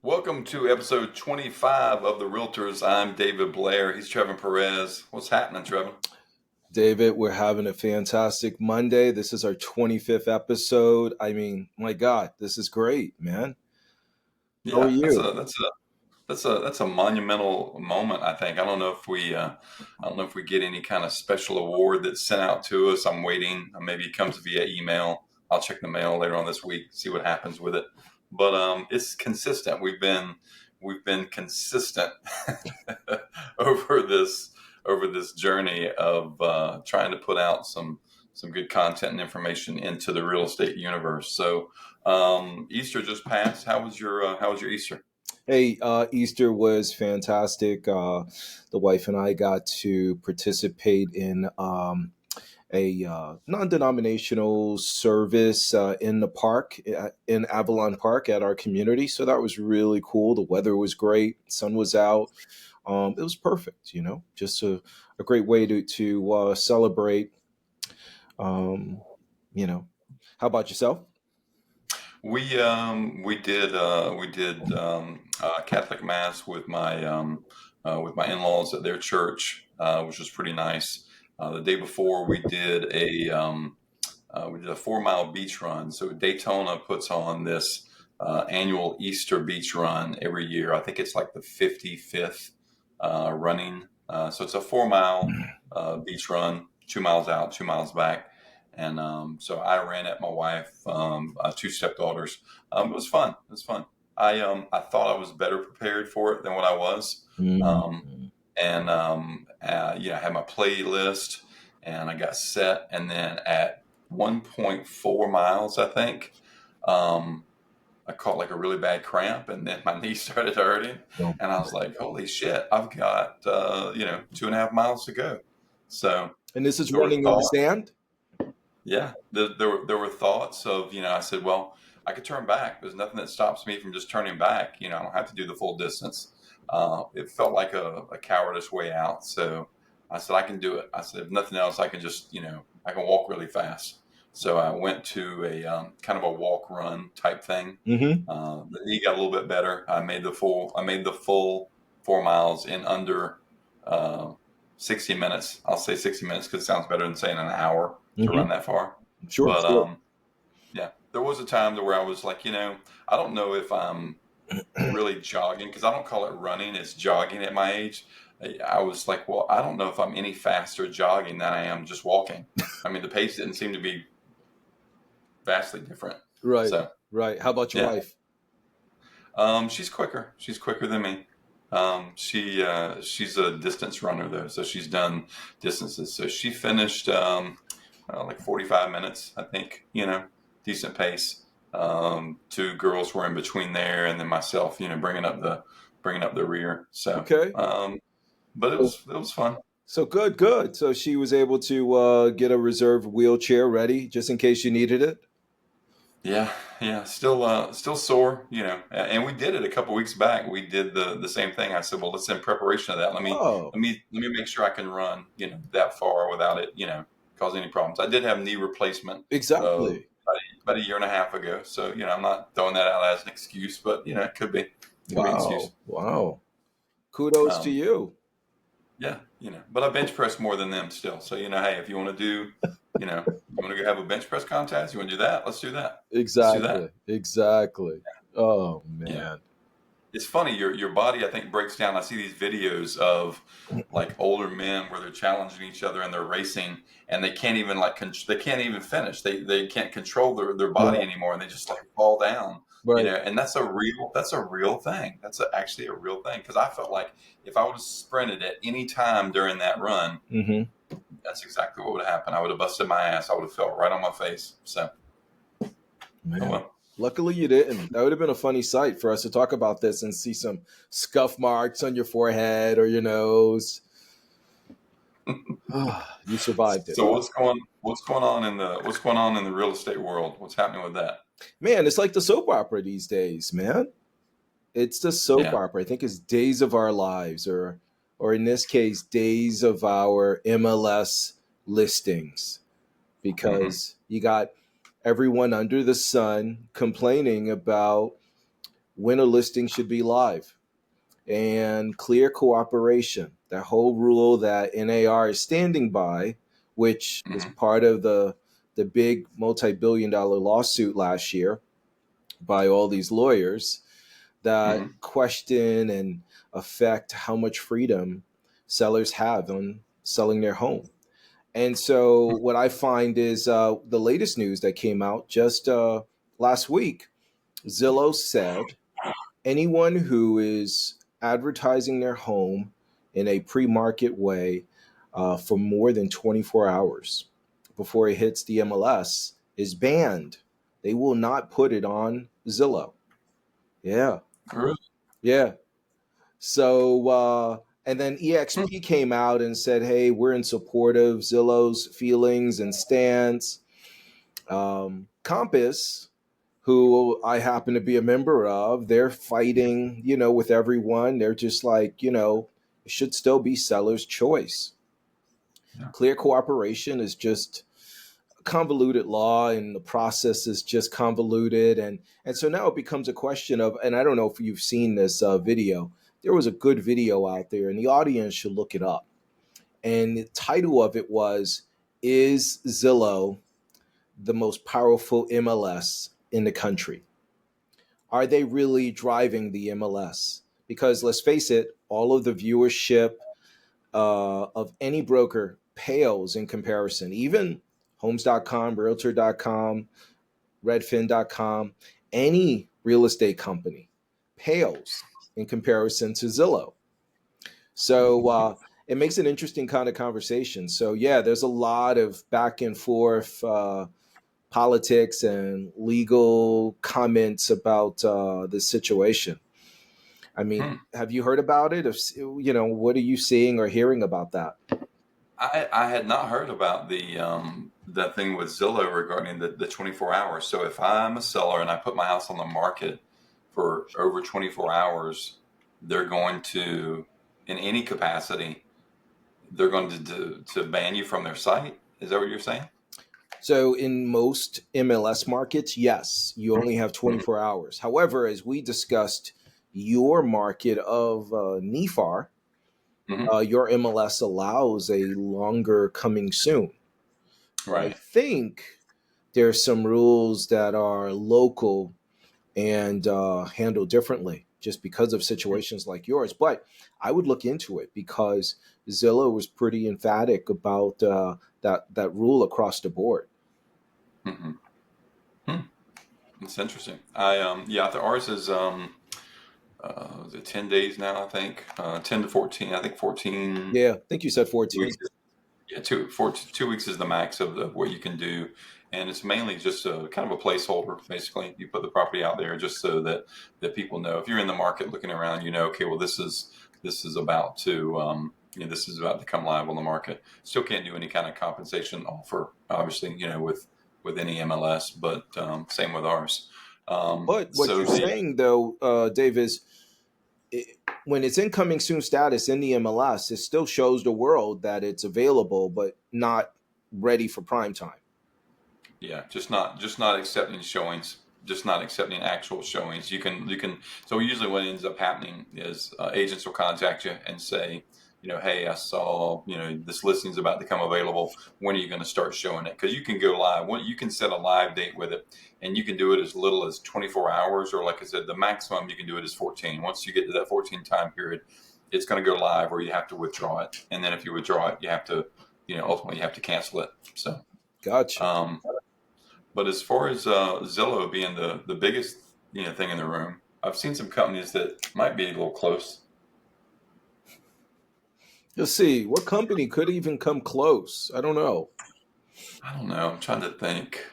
Welcome to episode 25 of the Realtors. I'm David Blair. He's Trevin Perez. What's happening, Trevin? David, we're having a fantastic Monday. This is our 25th episode. I mean, my God, this is great, man. How are Yeah, that's you? a that's a that's a monumental moment. I think. I don't know if we get any kind of special award that's sent out to us. I'm waiting. Maybe it comes via email. I'll check the mail later on this week, see what happens with it. But it's consistent. We've been consistent over this journey of trying to put out some good content and information into the real estate universe. So Easter just passed. How was your Easter? Hey, Easter was fantastic. The wife and I got to participate in a non-denominational service in the park, in Avalon Park at our community. So that was really cool. The weather was great. Sun was out. It was perfect, just a great way to celebrate. Um, you know, how about yourself? We did Catholic mass with my in-laws at their church, which was pretty nice. The day before we did a 4 mile beach run. So Daytona puts on this annual Easter beach run every year. I think it's like the 55th running. So it's a 4 mile beach run, 2 miles out, 2 miles back. And so I ran it. My wife, two stepdaughters. It was fun. It was fun. I thought I was better prepared for it than what I was. Um, Mm. I had my playlist and I got set. And then at 1.4 miles, I think, um, I caught like a really bad cramp, and then my knee started hurting, Oh, and I was like, "Holy shit! I've got 2.5 miles to go." So and this is there were running in the thoughts. sand? Yeah, there were thoughts of, I said, well, I could turn back. There's nothing that stops me from just turning back. I don't have to do the full distance. It felt like a cowardice way out. So I said, I can do it. I said, if nothing else, I can just, I can walk really fast. So I went to a kind of a walk run type thing. Hmm. The knee got a little bit better. I made the full 4 miles in under uh, 60 minutes. I'll say 60 minutes because it sounds better than saying an hour to run Hmm. that far. Sure, But sure. yeah, there was a time to where I was like, I don't know if I'm really jogging, because I don't call it running, it's jogging at my age. I was like, well, I don't know if I'm any faster jogging than I am just walking. I mean, the pace didn't seem to be vastly different. Right, So right. How about your yeah, wife? she's quicker. She's quicker than me. She's a distance runner though, so she's done distances. So she finished like 45 minutes, I think. Decent pace. Two girls were in between there, and then myself, bringing up the rear. So, Okay. but it So, was fun. so good, good. So she was able to get a reserve wheelchair ready just in case you needed it. Yeah, yeah, still sore, and we did it a couple weeks back. We did the same thing. I said, well, let's, in preparation of that, let me Oh, let me let me make sure I can run, that far without it, causing any problems. I did have knee replacement exactly. about a year and a half ago, so I'm not throwing that out as an excuse, but it could be an excuse. Wow, wow. Kudos to Um, you. yeah, but I bench press more than them still. So hey, if you want to do, you want to go have a bench press contest, you want to do that? Let's do that. Let's do that. Exactly, exactly. Oh Yeah. man. It's funny, your body, I think, breaks down. I see these videos of like older men where they're challenging each other and they're racing, and they can't even they can't even finish. They can't control their body Right, anymore, and they just like fall down. right. And that's a real thing. That's actually a real thing, because I felt like if I would have sprinted at any time during that run, Hmm. that's exactly what would have happened. I would have busted my ass. I would have fell right on my face. So, oh Man. well. Luckily you didn't. That would have been a funny sight for us to talk about this and see some scuff marks on your forehead or your nose. You survived it. So what's going on in the real estate world? What's happening with that? Man, it's like the soap opera these days, man. It's the soap Yeah. opera. I think it's Days of Our Lives, or in this case, Days of Our MLS listings, Hmm. because you got everyone under the sun complaining about when a listing should be live, and clear cooperation, that whole rule that NAR is standing by, which was Mm-hmm. part of the big multi-billion-dollar lawsuit last year by all these lawyers that Mm-hmm. question and affect how much freedom sellers have on selling their home. And so, what I find is the latest news that came out just last week, Zillow said anyone who is advertising their home in a pre market way for more than 24 hours before it hits the MLS is banned. They will not put it on Zillow. Yeah. Really? Yeah. So, and then Hmm. EXP came out and said, hey, we're in support of Zillow's feelings and stance. Compass, who I happen to be a member of, they're fighting, with everyone. They're just like, it should still be seller's choice. Yeah. Clear cooperation is just convoluted law, and the process is just convoluted. And so now it becomes a question of, and I don't know if you've seen this video. There was a good video out there, and the audience should look it up. And the title of it was, Is Zillow the most powerful MLS in the country? Are they really driving the MLS? Because let's face it, all of the viewership of any broker pales in comparison. Even homes.com, realtor.com, redfin.com, any real estate company pales in comparison to Zillow. So it makes an interesting kind of conversation. So, yeah, there's a lot of back and forth politics and legal comments about this situation. I mean, Hmm. have you heard about it? What are you seeing or hearing about that? I had not heard about the thing with Zillow regarding the 24 hours. So if I'm a seller and I put my house on the market for over 24 hours, they're going to, in any capacity, they're going to ban you from their site. Is that what you're saying? So, in most MLS markets, yes, you only have Mhm. 24 hours. However, as we discussed, your market of NIFAR, Mhm. your MLS allows a longer coming soon. I Right. think there's some rules that are local and handled differently just because of situations like yours. But I would look into it because Zillow was pretty emphatic about that rule across the board. Hmm. Hmm. It's interesting. Yeah, I think ours is is it 10 days now, I think. 10 to 14. I think 14 Yeah, I think you said weeks. 14. Yeah, 2 weeks is the max of what you can do, and it's mainly just a kind of a placeholder. Basically, you put the property out there just so that people know. If you're in the market looking around, okay, well, this is about to this is about to come live on the market. Still can't do any kind of compensation offer, obviously, with any MLS, but same with ours. But what So you're the saying, though, Dave, is when it's incoming soon status in the MLS, it still shows the world that it's available, but not ready for prime time. Yeah, just not accepting showings, just not accepting actual showings. You can. So usually, what ends up happening is agents will contact you and say, hey, I saw this listing's about to come available. When are you going to start showing it? Because you can go live. You can set a live date with it, and you can do it as little as 24 hours, or like I said, the maximum you can do it is 14. Once you get to that 14 time period, it's going to go live, or you have to withdraw it. And then if you withdraw it, you have to, ultimately you have to cancel it. So. Gotcha. Um, but as far as Zillow being the biggest thing in the room, I've seen some companies that might be a little close. Let's see. What company could even come close? I don't know. I don't know. I'm trying to think.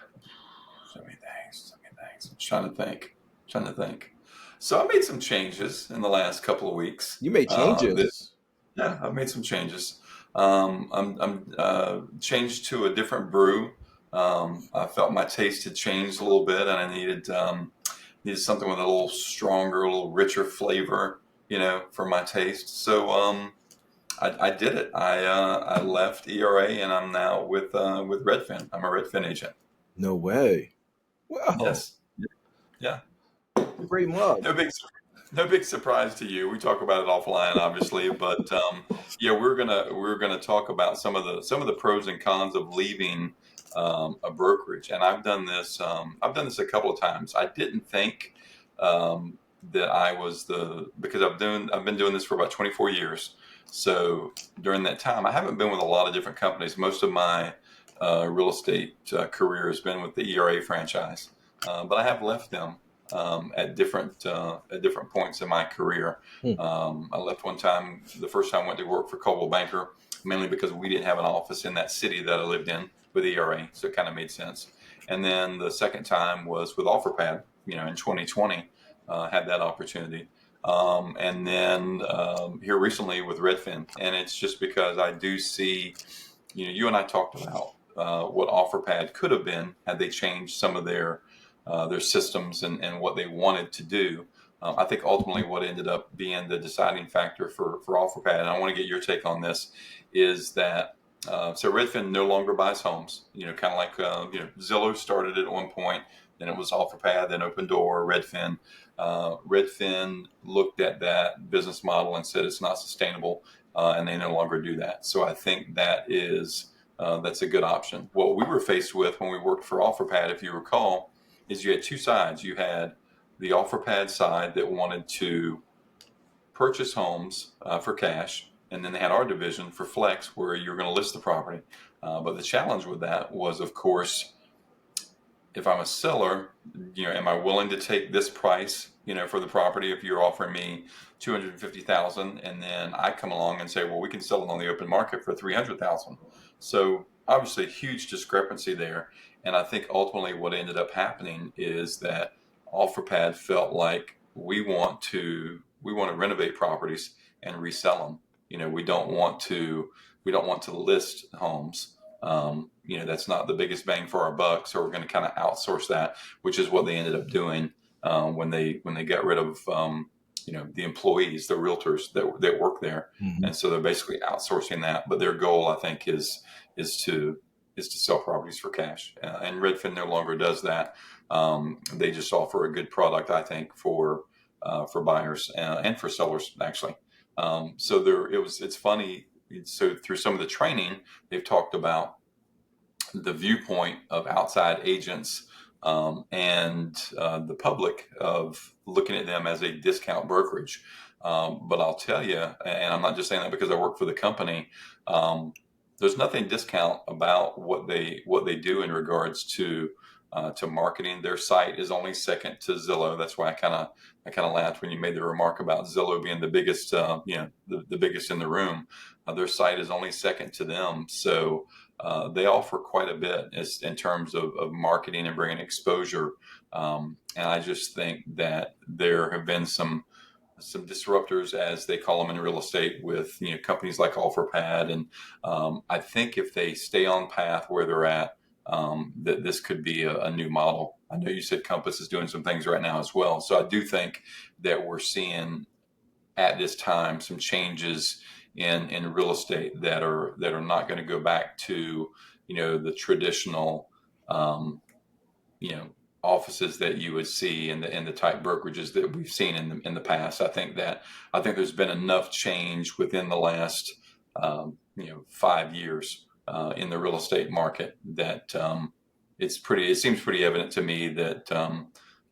So many things. So many things. I'm trying to think. Trying to think. So I made some changes in the last couple of weeks. You made That changes. Yeah, I've made some changes. I'm changed to a different brew. I felt my taste had changed a little bit, and I needed something with a little stronger, a little richer flavor, for my taste. So I did it. I left ERA, and I'm now with Redfin. I'm a Redfin agent. No way. Wow. Yes. Yeah. Great mug. No big, no big surprise to you. We talk about it offline, obviously, but yeah, we're gonna talk about some of the pros and cons of leaving a brokerage. And I've done this. I've done this a couple of times. I didn't think that I was because I've been doing this for about 24 years. So during that time, I haven't been with a lot of different companies. Most of my real estate career has been with the ERA franchise, but I have left them at different points in my career. Hmm. I left one time. The first time I went to work for Coldwell Banker, mainly because we didn't have an office in that city that I lived in with ERA, so it kind of made sense. And then the second time was with OfferPad, in 2020, had that opportunity. And then here recently with Redfin, and it's just because I do see, you and I talked about what OfferPad could have been had they changed some of their systems and what they wanted to do. I think ultimately what ended up being the deciding factor for OfferPad, and I want to get your take on this, is that so Redfin no longer buys homes. Kind of like Zillow started it at one point, then it was OfferPad, then Open Door, Redfin. Redfin looked at that business model and said it's not sustainable, and they no longer do that. So I think that's a good option. What we were faced with when we worked for OfferPad, if you recall, is you had two sides. You had the OfferPad side that wanted to purchase homes for cash, and then they had our division for Flex, where you're going to list the property. But the challenge with that was, of course, if I'm a seller, am I willing to take this price, for the property? If you're offering me 250,000, and then I come along and say, well, we can sell it on the open market for 300,000. So obviously, huge discrepancy there. And I think ultimately what ended up happening is that OfferPad felt like we want to renovate properties and resell them. We don't want to list homes. That's not the biggest bang for our buck, so we're going to kind of outsource that, which is what they ended up doing when they got rid of the employees, the realtors that work there, Mhm. and so they're basically outsourcing that. But their goal, I think, is to sell properties for cash, and Redfin no longer does that. They just offer a good product, I think, for buyers and for sellers actually. So it's funny. So through some of the training, they've talked about the viewpoint of outside agents and the public of looking at them as a discount brokerage. But I'll tell you, and I'm not just saying that because I work for the company. There's nothing discount about what they do in regards to marketing. Their site is only second to Zillow. That's why I kind of laughed when you made the remark about Zillow being the biggest, the biggest in the room. Their site is only second to them. So they offer quite a bit in terms of marketing and bringing exposure. And I just think that there have been some disruptors, as they call them in real estate, with companies like OfferPad, and I think if they stay on path where they're at, that this could be a new model. I know you said Compass is doing some things right now as well, so I do think that we're seeing at this time some changes in real estate that are not going to go back to the traditional um, you know offices that you would see in the type brokerages that we've seen in the past. I think there's been enough change within the last 5 years in the real estate market that it seems pretty evident to me that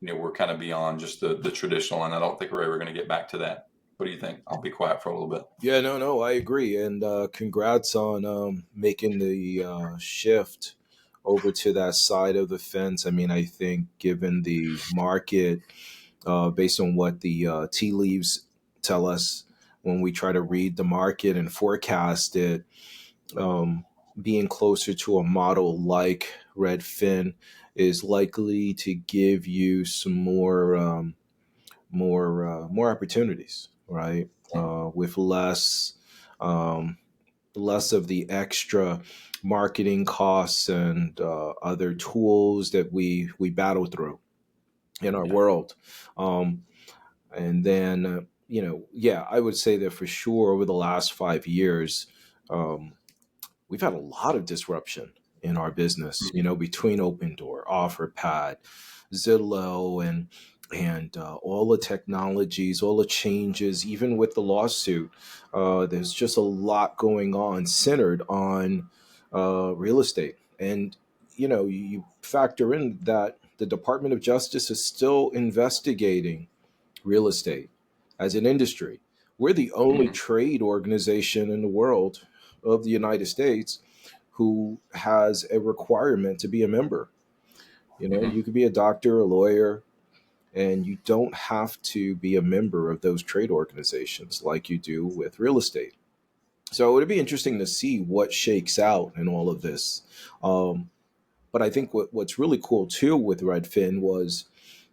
we're kind of beyond just the traditional, and I don't think we're ever going to get back to that. What do you think? I'll be quiet for a little bit. Yeah, no, no, I agree. And congrats on making the shift over to that side of the fence. I mean, I think given the market, based on what the tea leaves tell us when we try to read the market and forecast it, um, being closer to a model like Redfin is likely to give you some more opportunities, right? With um, less of the extra marketing costs and other tools that we battle through in our Yeah. world. Um, and then, yeah, I would say that for sure over the last 5 years, um, we've had a lot of disruption in our business, Mhm. between Open Door, OfferPad, Zillow, and and all the technologies, all the changes, even with the lawsuit, there's just a lot going on centered on real estate. And you factor in that the Department of Justice is still investigating real estate as an industry. We're the only Mm-hmm. trade organization in the world of the United States who has a requirement to be a member. Mm-hmm. You could be a doctor, a lawyer, and you don't have to be a member of those trade organizations like you do with real estate. So it would be interesting to see what shakes out in all of this. Um, but I think what's really cool too with Redfin was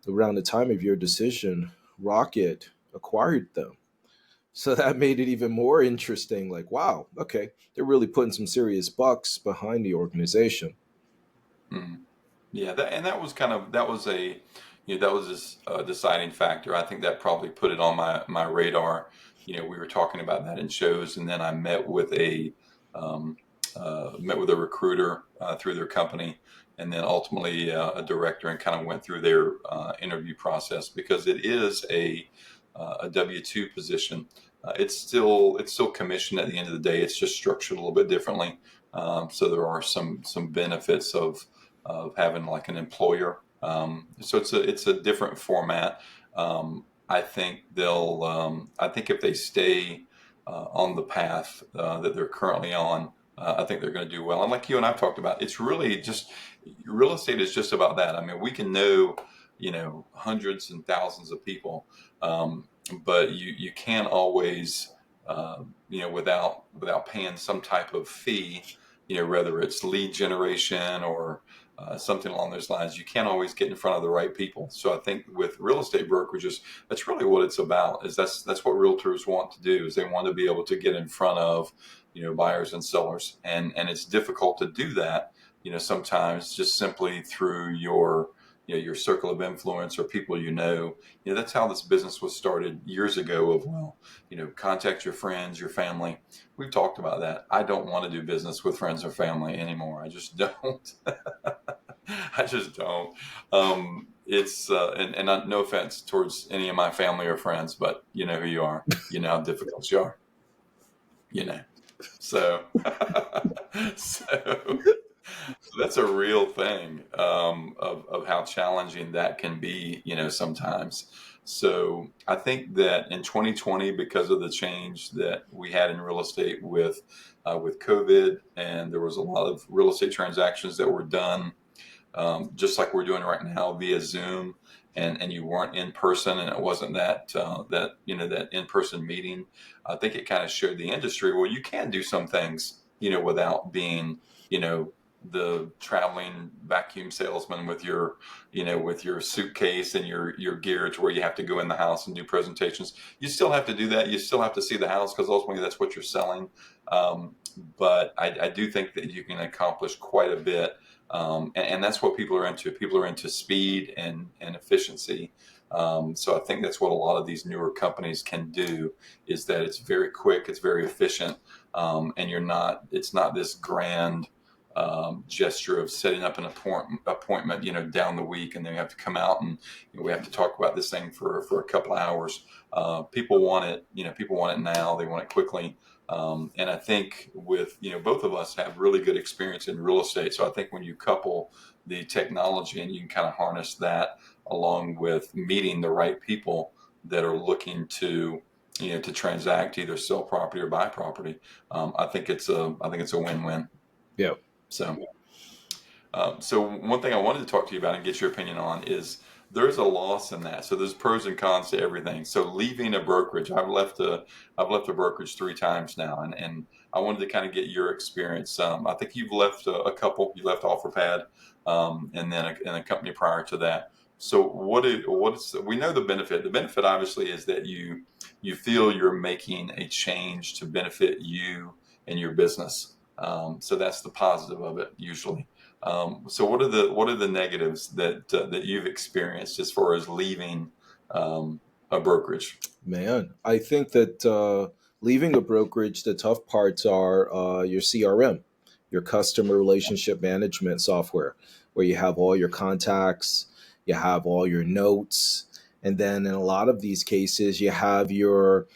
around the time of your decision, Rocket acquired them. So that made it even more interesting. Like, wow, okay, they're really putting some serious bucks behind the organization. Mm-hmm. Yeah, and that was that was that was a deciding factor. I think that probably put it on my radar. We were talking about that in shows, and then I um, met with a recruiter through their company, and then ultimately a director, and kind of went through their interview process because it is a W-2 position. It's still commissioned at the end of the day. It's just structured a little bit differently. So there are some benefits of having like an employer. So it's a different format. I think they'll. I think if they stay on the path that they're currently on, I think they're going to do well. And like you and I've talked about, it's really just real estate is just about that. I mean, we can know hundreds and thousands of people, but you can't always without paying some type of fee. Whether it's lead generation or something along those lines, you can't always get in front of the right people. So I think with real estate brokerages, that's really what it's about. Is that's what realtors want to do. Is they want to be able to get in front of buyers and sellers, and it's difficult to do that. Sometimes just simply through your circle of influence or people. That's how this business was started years ago. Of contact your friends, your family. We've talked about that. I don't want to do business with friends or family anymore. I just don't. I just don't. It's and no offense towards any of my family or friends, but you know who you are. You know how difficult you are. You know. So, so that's a real thing of how challenging that can be. Sometimes. So I think that in 2020, because of the change that we had in real estate with COVID, and there was a lot of real estate transactions that were done just like we're doing right now via Zoom, and you weren't in person, and it wasn't that in person meeting. I think it kind of showed the industry, well, you can do some things without being the traveling vacuum salesman with your suitcase and your gear to where you have to go in the house and do presentations. You still have to do that. You still have to see the house because ultimately that's what you're selling. But I do think that you can accomplish quite a bit. And that's what people are into. People are into speed and efficiency. So I think that's what a lot of these newer companies can do, is that it's very quick, it's very efficient, and it's not this grand gesture of setting up an appointment, down the week, and then you have to come out and we have to talk about this thing for a couple of hours. People want it, people want it now. They want it quickly. And I think with, both of us have really good experience in real estate. So I think when you couple the technology and you can kind of harness that along with meeting the right people that are looking to transact, either sell property or buy property, I think it's a win-win. Yeah. So, so one thing I wanted to talk to you about and get your opinion on is there's a loss in that. So there's pros and cons to everything. So leaving a brokerage, I've left a brokerage 3 times now, and I wanted to kind of get your experience. I think you've left a couple. You left OfferPad, and then a company prior to that. So what's we know the benefit. The benefit obviously is that you feel you're making a change to benefit you and your business. So that's the positive of it usually. So what are the negatives that you've experienced as far as leaving a brokerage? Man, I think that leaving a brokerage, the tough parts are your CRM, your customer relationship management software, where you have all your contacts, you have all your notes, And then in a lot of these cases, you have your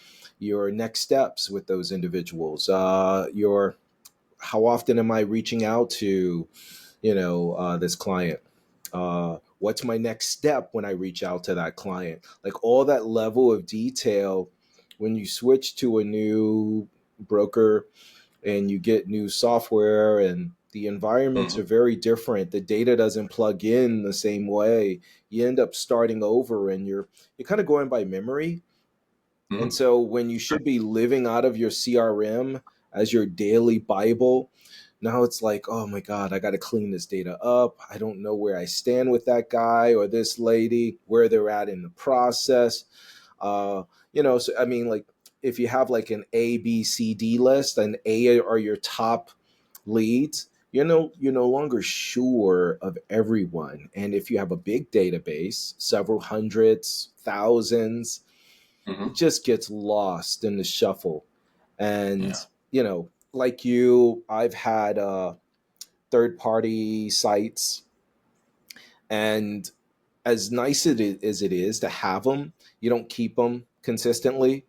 next steps with those individuals. Your How often am I reaching out to this client? What's my next step when I reach out to that client? Like all that level of detail when you switch to a new broker and you get new software and the environments Hmm. are very different. The data doesn't plug in the same way. You end up starting over and you're kind of going by memory. And Hmm. so when you should be living out of your CRM as your daily Bible, now it's like, oh my God, I got to clean this data up. I don't know where I stand with that guy or this lady, where they're at in the process. Uh, so I mean, like if you have like an A, B, C, D list, and A are your top leads, you're no longer sure of everyone. And if you have a big database, several hundreds, thousands, it Hmm. just gets lost in the shuffle. And, Yeah. like you, I've had third party sites, and as nice as it is to have them, you don't keep them consistently.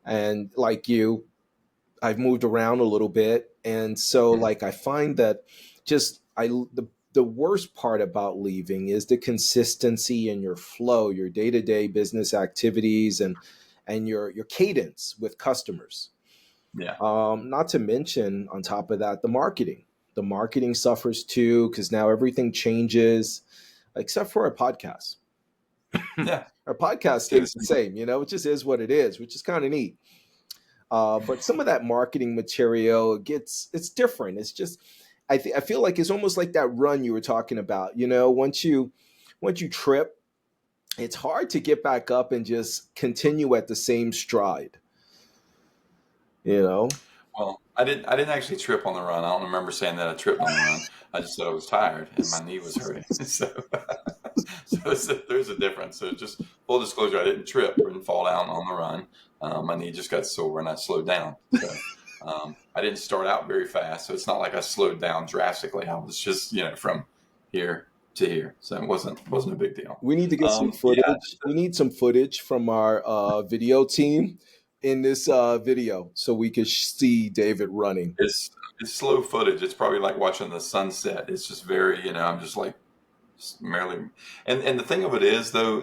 And like you, I've moved around a little bit. And so Hmm. like I find that just the worst part about leaving is the consistency in your flow, your day-to-day business activities, and your cadence with customers. Yeah. Not to mention, on top of that, the marketing. The marketing suffers too because now everything changes, except for our podcast. Yeah. Our podcast Stay the stays the same. same. It just is what it is, which is kind of neat. But some of that marketing material it's different. It's just I feel like it's almost like that run you were talking about. Once you trip, it's hard to get back up and just continue at the same stride. You know. Well, I didn't actually trip on the run. I don't remember saying that I tripped on the run. I just said I was tired and my knee was hurting. So, there's a difference. So just full disclosure, I didn't trip or didn't fall down on the run. My knee just got sore and I slowed down. So I didn't start out very fast. So it's not like I slowed down drastically. I was just from here to here. So it wasn't a big deal. We need to get some Yeah, footage. We need some footage from our video team in this video so we could see David running. it's slow footage. It's probably like watching the sunset. It's just very, I'm just like merely. And the thing of it is, though,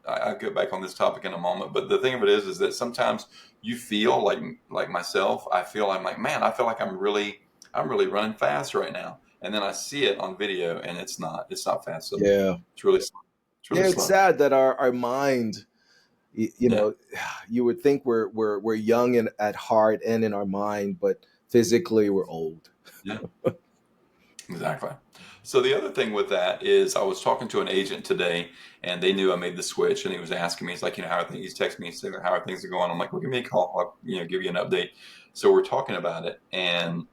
I go back on this topic in a moment. But the thing of it is that sometimes you feel like myself. I'm like, man, I feel like I'm really running fast right now. And then I see it on video, and it's not fast at all. Yeah. It's really slow. It's really Yeah, it's slow. sad that our mind, Yeah. you would think we're young and at heart and in our mind, but physically we're old. Yeah. Exactly. So the other thing with that is I was talking to an agent today and they knew I made the switch and he was asking me, he's like, how are things, he's texting me, saying, how are things going? I'm like, well, give me a call. I'll, give you an update. So we're talking about it and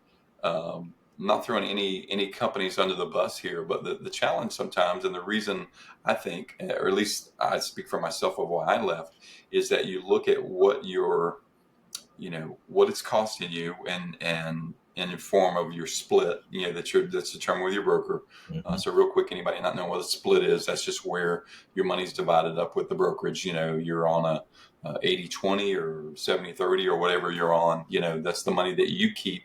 I'm not throwing any companies under the bus here, but the challenge sometimes and the reason I think, or at least I speak for myself of why I left, is that you look at what it's costing you and in form of your split that's determined with your broker. Mhm. So real quick, anybody not knowing what a split is, that's just where your money's divided up with the brokerage. You're on a 80-20 or 70-30 or whatever you're on. That's the money that you keep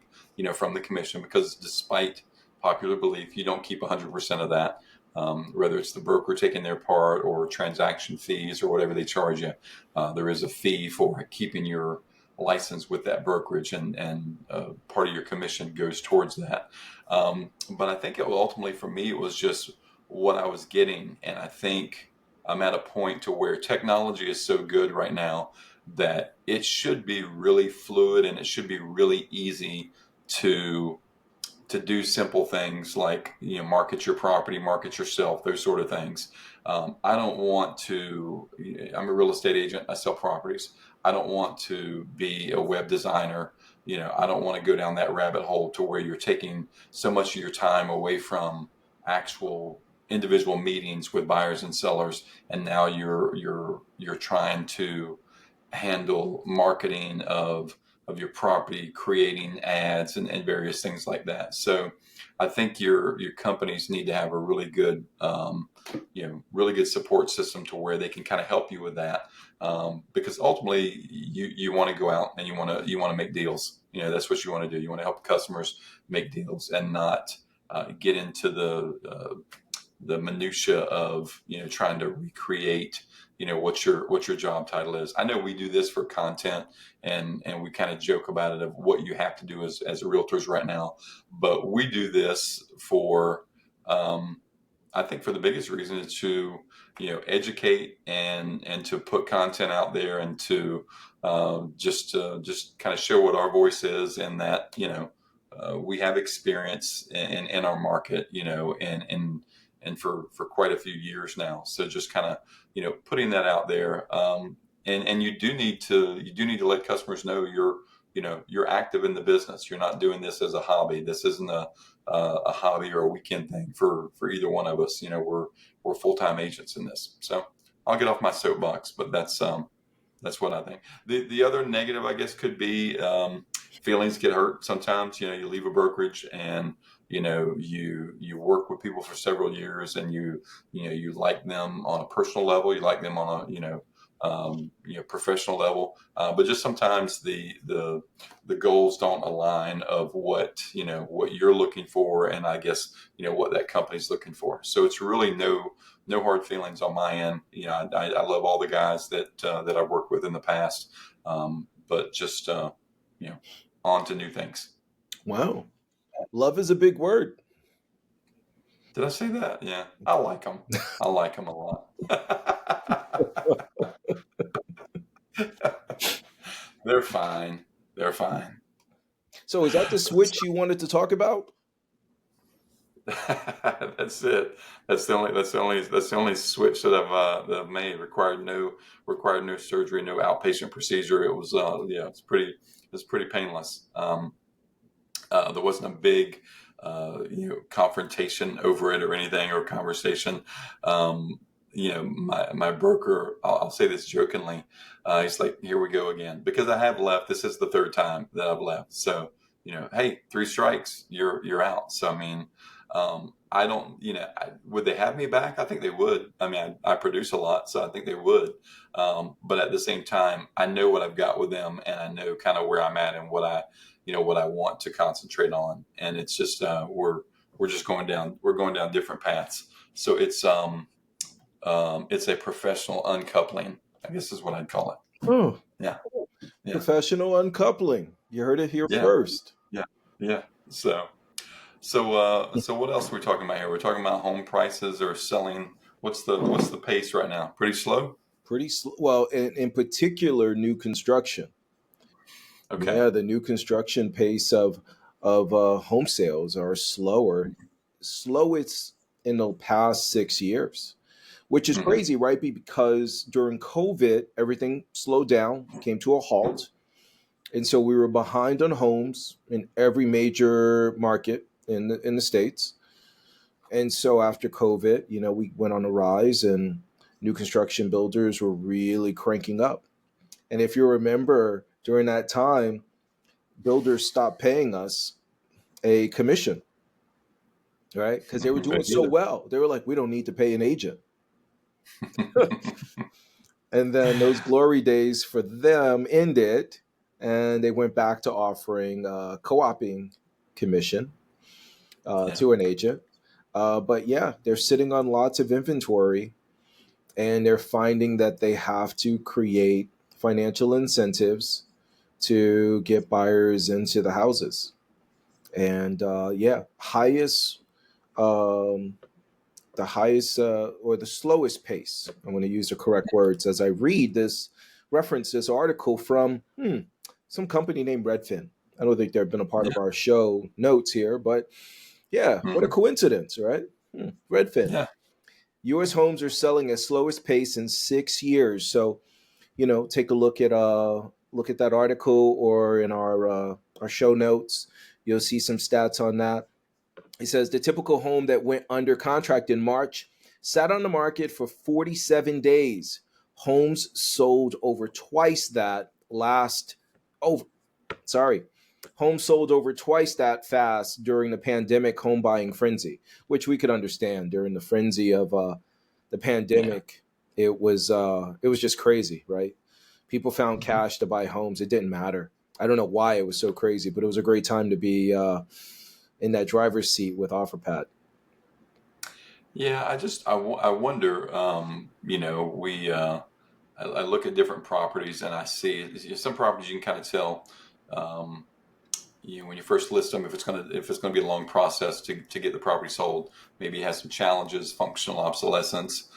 from the commission, because despite popular belief, you don't keep 100% of that. Whether it's the broker taking their part or transaction fees or whatever they charge you, there is a fee for keeping your license with that brokerage, and part of your commission goes towards that. But I think ultimately for me, it was just what I was getting. And I think I'm at a point to where technology is so good right now that it should be really fluid and it should be really easy to do simple things like market your property, market yourself, those sort of things. I don't want to. I'm a real estate agent. I sell properties. I don't want to be a web designer. I don't want to go down that rabbit hole to where you're taking so much of your time away from actual individual meetings with buyers and sellers, and now you're trying to handle marketing of of your property, creating ads and various things like that. So I think your companies need to have a really good really good support system to where they can kind of help you with that, because ultimately you want to go out and you want to make deals. That's what you want to do. You want to help customers make deals and not get into the minutia of trying to recreate what your job title is. I know we do this for content, and we kind of joke about it of what you have to do as realtors right now, but we do this for I think for the biggest reason is to educate and to put content out there, and to just kind of show what our voice is, and that we have experience in our market, and for quite a few years now. So just kind of putting that out there, and you do need to let customers know you're active in the business. You're not doing this as a hobby. This isn't a hobby or a weekend thing for either one of us. We're full-time agents in this. So I'll get off my soapbox, but that's what I think. The other negative, I guess, could be feelings get hurt sometimes. You leave a brokerage, and you work with people for several years, and you like them on a personal level, you like them on a professional level, but just sometimes the goals don't align of what you're looking for, and I guess what that company's looking for. So it's really no hard feelings on my end. I love all the guys that I've worked with in the past, but just on to new things. Wow. Love is a big word. Did I say that? Yeah, I like them. I like them a lot. They're fine. They're fine. So is that the switch you wanted to talk about? That's it. That's the only switch that I've made. Required no surgery, no outpatient procedure. It was it's pretty painless. There wasn't a big confrontation over it or anything, or conversation. My broker, I'll say this jokingly, he's like, "Here we go again," because I have left. This is the third time that I've left. So hey, 3 strikes, you're out. So I mean, I don't, would they have me back? I think they would. I mean, I produce a lot, so I think they would. But at the same time, I know what I've got with them, and I know kind of where I'm at and what I want to concentrate on. And it's just we're just going down different paths. So it's a professional uncoupling, I guess is what I'd call it. Oh, Yeah. Yeah. professional uncoupling. You heard it here Yeah. first. Yeah. Yeah. So what else are we talking about here? We're talking about home prices or selling. What's the pace right now? Pretty slow? Pretty well, in particular, new construction. Okay. Yeah, the new construction pace of home sales are slowest in the past 6 years, which is Mhm. crazy, right? Because during COVID, everything slowed down, came to a halt, and so we were behind on homes in every major market in the states. And so after COVID, we went on a rise, and new construction builders were really cranking up. And if you remember, during that time, builders stopped paying us a commission, right? Because they were They doing so did. well. They were like, we don't need to pay an agent. And then those glory days for them ended, and they went back to offering co-oping commission Yeah. to an agent. But yeah, they're sitting on lots of inventory, and they're finding that they have to create financial incentives to get buyers into the houses. And highest, um, the highest or the slowest pace. I'm going to use the correct words as I read this, reference this article from some company named Redfin. I don't think they've been a part Yeah. of our show notes here, but yeah, what a Mhm. coincidence, right? Redfin. Yeah. U.S. homes are selling at slowest pace in 6 years. So, take a look at that article, or in our show notes. You'll see some stats on that. It says the typical home that went under contract in March sat on the market for 47 days. Homes sold over twice that last over sorry, homes sold over twice that fast during the pandemic home buying frenzy, which we could understand during the frenzy of the Yeah. pandemic. It was just crazy, right? People found Mhm. cash to buy homes. It didn't matter. I don't know why it was so crazy, but it was a great time to be in that driver's seat with OfferPad. Yeah, I wonder, I look at different properties and I see some properties you can kind of tell, um, when you first list them, if it's gonna be a long process to get the property sold. Maybe it has some challenges, functional obsolescence,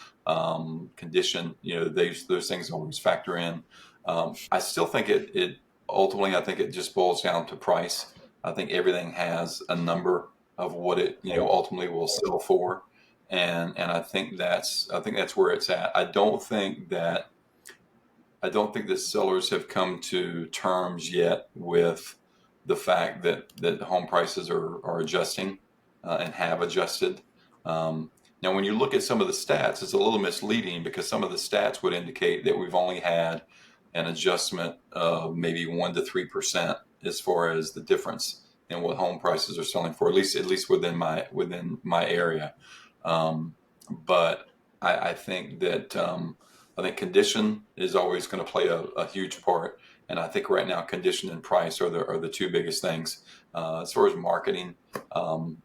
condition. Those things always factor in. I still think it ultimately, I think it just boils down to price. I think everything has a number of what it ultimately will sell for, and I think that's where it's at. I don't think that sellers have come to terms yet with the fact that home prices are adjusting, and have adjusted. Um, Now, when you look at some of the stats, it's a little misleading because some of the stats would indicate that we've only had an adjustment of maybe 1 to 3% as far as the difference in what home prices are selling for, at least within my area. But I think that I think condition is always going to play a huge part, and I think right now condition and price are the two biggest things. As far as marketing, um,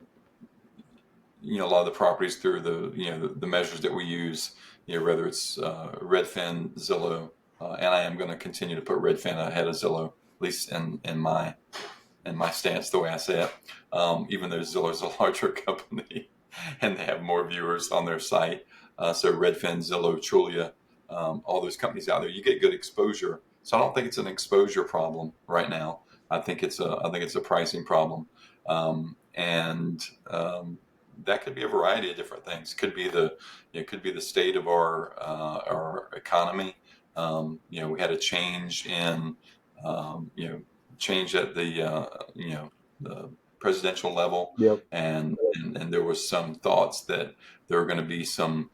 a lot of the properties through the measures that we use, whether it's Redfin, Zillow, and I am going to continue to put Redfin ahead of Zillow, at least in my stance, the way I say it. Even though Zillow is a larger company and they have more viewers on their site, so Redfin, Zillow, Trulia, all those companies out there, you get good exposure. So I don't think it's an exposure problem right now. I think it's a pricing problem, and that could be a variety of different things. It could be the state of our economy. We had a change in change at the presidential level, Yep. and there was some thoughts that there were going to be some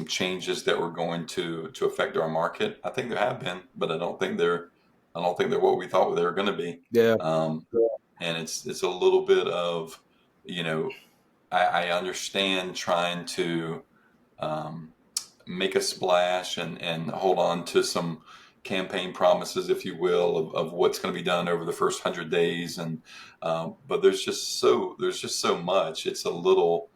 changes that were going to affect our market. I think there have been, but I don't think they're what we thought they were going to be. Yeah. Um, and it's a little bit of, you know, I understand trying to um, make a splash and hold on to some campaign promises, if you will, of what's going to be done over the first 100 days. And but there's just so much. It's a little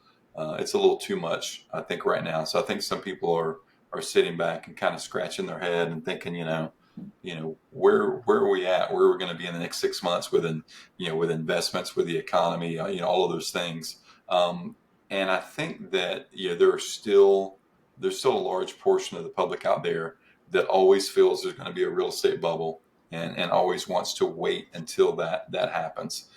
too much, I think, right now. So I think some people are sitting back and kind of scratching their head and thinking, where are we at? Where are we going to be in the next 6 months with investments, with the economy, all of those things. Um, and I think that there's still a large portion of the public out there that always feels there's going to be a real estate bubble, and always wants to wait until that happens.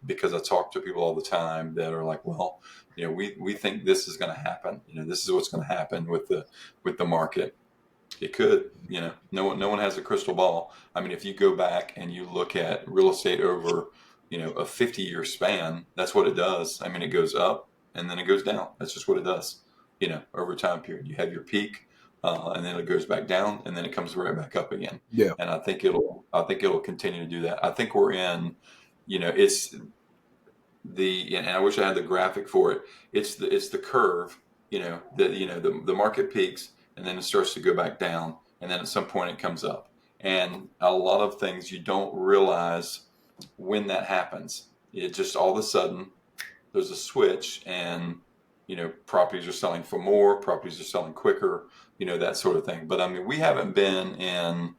Because I talk to people all the time that are like, well, we think this is going to happen. This is what's going to happen with the market. It could. No one has a crystal ball. I mean, if you go back and you look at real estate over a 50-year span, that's what it does. I mean, it goes up and then it goes down. That's just what it does. Over a time period, you have your peak, and then it goes back down, and then it comes right back up again. Yeah. And I think it'll continue to do that. I think we're in. It's and I wish I had the graphic for it. It's the curve. The market peaks and then it starts to go back down, and then at some point it comes up. And a lot of things you don't realize when that happens. It just all of a sudden there's a switch, and properties are selling for more, properties are selling quicker, that sort of thing. But I mean, we haven't been in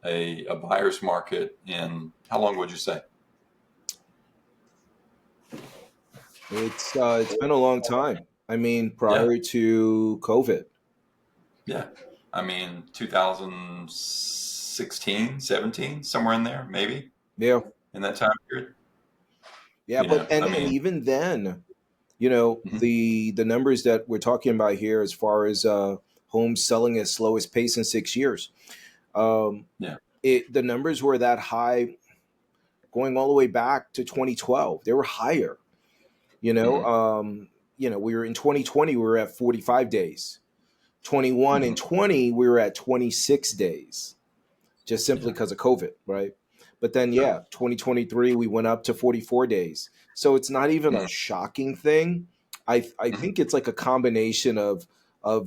a buyer's market in how long would you say? It's been a long time. I mean, Yeah, prior to COVID. yeah. I mean, 2016, 17, somewhere in there, maybe Yeah. in that time period. Yeah, but I and mean, even then, mhm, the numbers that we're talking about here, as far as homes selling at slowest pace in 6 years, um, yeah, the numbers were that high going all the way back to 2012. They were higher. You know, hmm um, we were in 2020, we were at 45 days. 21 and hmm 20, we were at 26 days, just simply yeah, because of COVID, right? But then, yeah, 2023, we went up to 44 days. So it's not even a Mm-hmm. shocking thing. I think it's like a combination of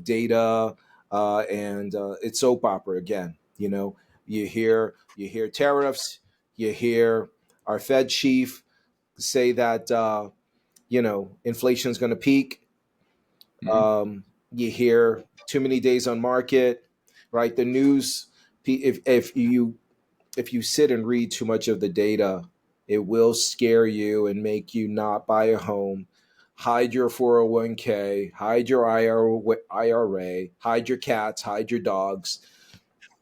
data and it's soap opera again. You hear tariffs, you hear our Fed chief say that inflation is going to peak. Mm-hmm. You hear too many days on market, right? The news, if you sit and read too much of the data, it will scare you and make you not buy a home. Hide your 401k, hide your IRA, hide your cats, hide your dogs.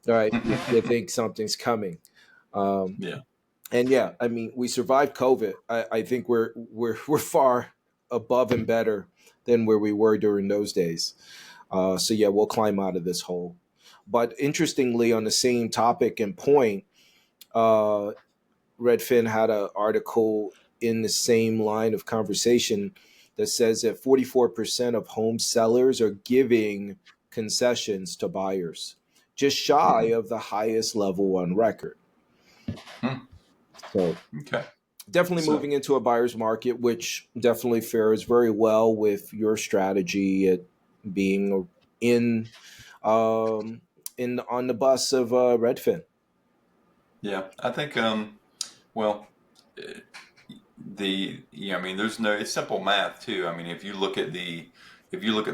All right, you think something's coming. Um, Yeah. and yeah, I mean, we survived COVID. I think we're far above and better than where we were during those days. So yeah, we'll climb out of this hole. But interestingly, on the same topic and point, uh, Redfin had an article in the same line of conversation that says that 44% of home sellers are giving concessions to buyers, just shy Mm-hmm. of the highest level on record. So Okay. definitely So moving into a buyer's market, which definitely fares very well with your strategy at being in on the bus of Redfin. yeah, I think well, eh, I mean, there's no, it's simple math too. I mean, if you look at the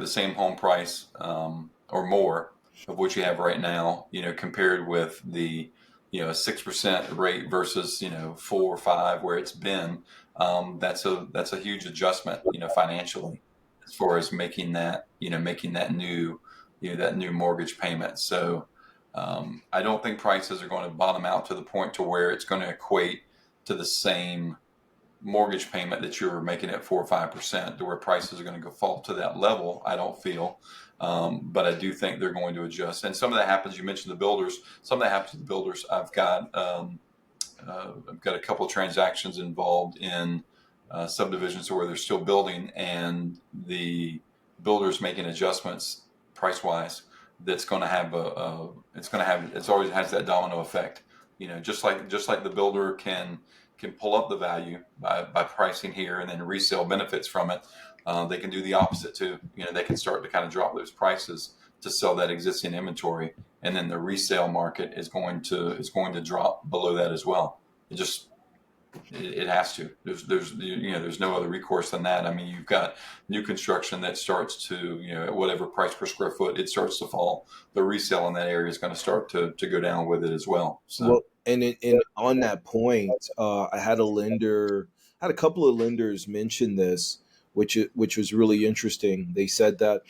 same home price or more of what you have right now, compared with the 6% rate versus 4 or 5 where it's been, that's a huge adjustment financially as far as making that new mortgage payment. So I don't think prices are going to bottom out to the point to where it's going to equate to the same mortgage payment that you're making at 4 or 5% to where prices are going to go fall to that level. I don't feel, but I do think they're going to adjust. And some of that happens. You mentioned the builders. Some of that happens to the builders. I've got a couple of transactions involved in subdivisions where they're still building, and the builders making adjustments price wise. That's going to have it's always has that domino effect. Just like the builder can pull up the value by pricing here and then resale benefits from it. They can do the opposite too. They can start to kind of drop those prices to sell that existing inventory, and then the resale market is going to drop below that as well. It just it has to. There's no other recourse than that. I mean, you've got new construction that starts to at whatever price per square foot it starts to fall. The resale in that area is going to start to go down with it as well. Well, So and on that point, I had a couple of lenders mention this, which was really interesting. They said that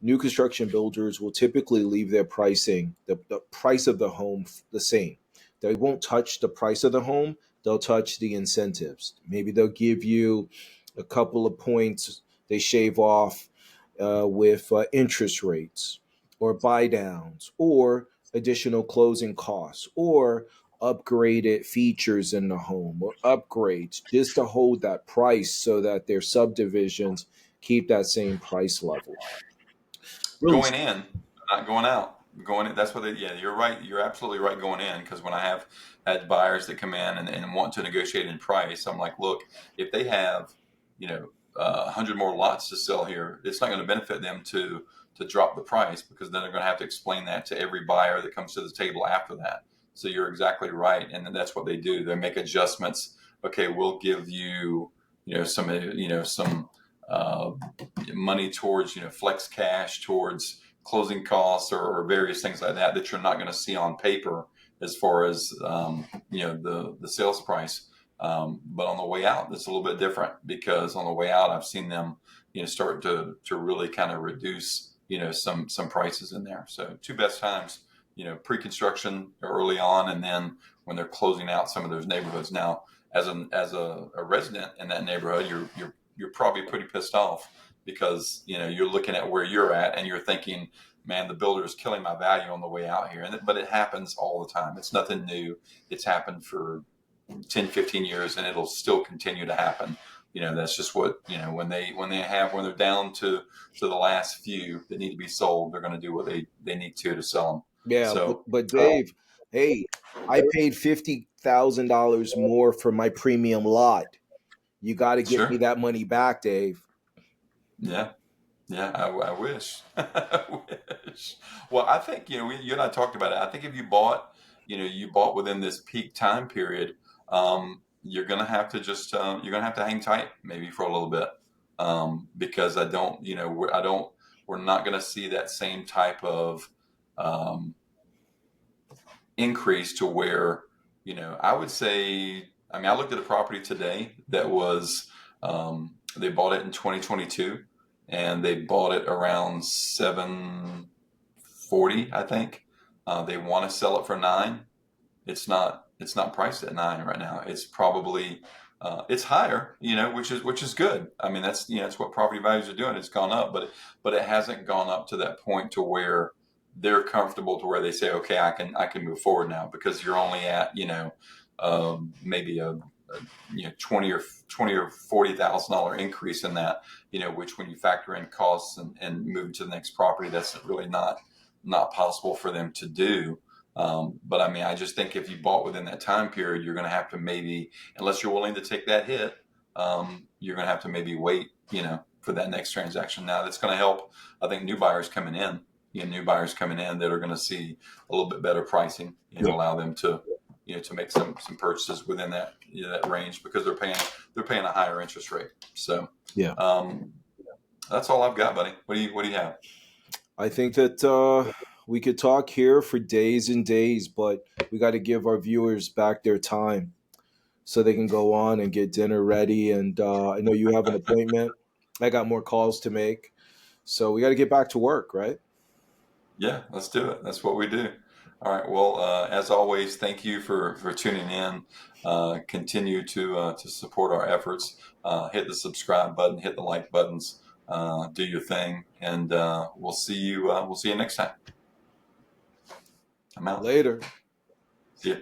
new construction builders will typically leave their pricing, the price of the home, the same. They won't touch the price of the home. They'll touch the incentives. Maybe they'll give you a couple of points. They shave off with interest rates or buy downs or additional closing costs or upgraded features in the home or upgrades just to hold that price so that their subdivisions keep that same price level. Really. going in, not going out. Going in, that's what they, yeah, you're right. You're absolutely right going in, because when I have had buyers that come in and want to negotiate in price, I'm like, look, if they have, 100 more lots to sell here, it's not going to benefit them to drop the price, because then they're going to have to explain that to every buyer that comes to the table after that. So you're exactly right, and then that's what they do. They make adjustments. Okay, we'll give you, some uh, money towards flex cash, towards closing costs, or various things like that that you're not going to see on paper as far as the sales price. But on the way out, it's a little bit different, because on the way out, I've seen them start to really kind of reduce some prices in there. So two best times, pre-construction early on, and then when they're closing out some of those neighborhoods. Now, as a resident in that neighborhood, you're probably pretty pissed off, because you're looking at where you're at and you're thinking, man, the builder is killing my value on the way out here. But it happens all the time. It's nothing new. It's happened for 10, 15 years, and it'll still continue to happen. That's just what, when they're down to the last few that need to be sold, they're going to do what they need to sell them. Yeah, but So but Dave, Hey, I paid $50,000 more for my premium lot. You got to get me Sure. that money back, Dave. Yeah. Yeah, I wish. I wish. Well, I think, you and I talked about it. I think if you bought, you bought within this peak time period, you're gonna have to just you're gonna have to hang tight maybe for a little bit, because I don't, we're not gonna see that same type of um, increase to where, I would say, I mean, I looked at a property today that was, they bought it in 2022 and they bought it around 740, I think. They want to sell it for 9. It's not priced at 9 right now. It's probably, it's higher, which is good. I mean, that's what property values are doing. It's gone up, but it hasn't gone up to that point to where they're comfortable to where they say, okay, I can move forward now, because you're only at, maybe a 20 or $40,000 increase in that, which when you factor in costs and move to the next property, that's really not possible for them to do. But I mean, I just think if you bought within that time period, you're going to have to maybe, unless you're willing to take that hit, you're going to have to maybe wait, for that next transaction. Now that's going to help, I think, new buyers coming in, new buyers coming in that are going to see a little bit better pricing, Yeah. allow them to, to make some purchases within that, that range, because they're paying a higher interest rate. So, Yeah. um, that's all I've got, buddy. What do you have? I think that we could talk here for days and days, but we got to give our viewers back their time so they can go on and get dinner ready. And I know you have an appointment. I got more calls to make. So we got to get back to work, right? Yeah, let's do it. That's what we do. All right. Well, as always, thank you for tuning in. Continue to support our efforts. Hit the subscribe button, hit the like buttons, do your thing, and we'll see you. We'll see you next time. I'm out. Later. See you.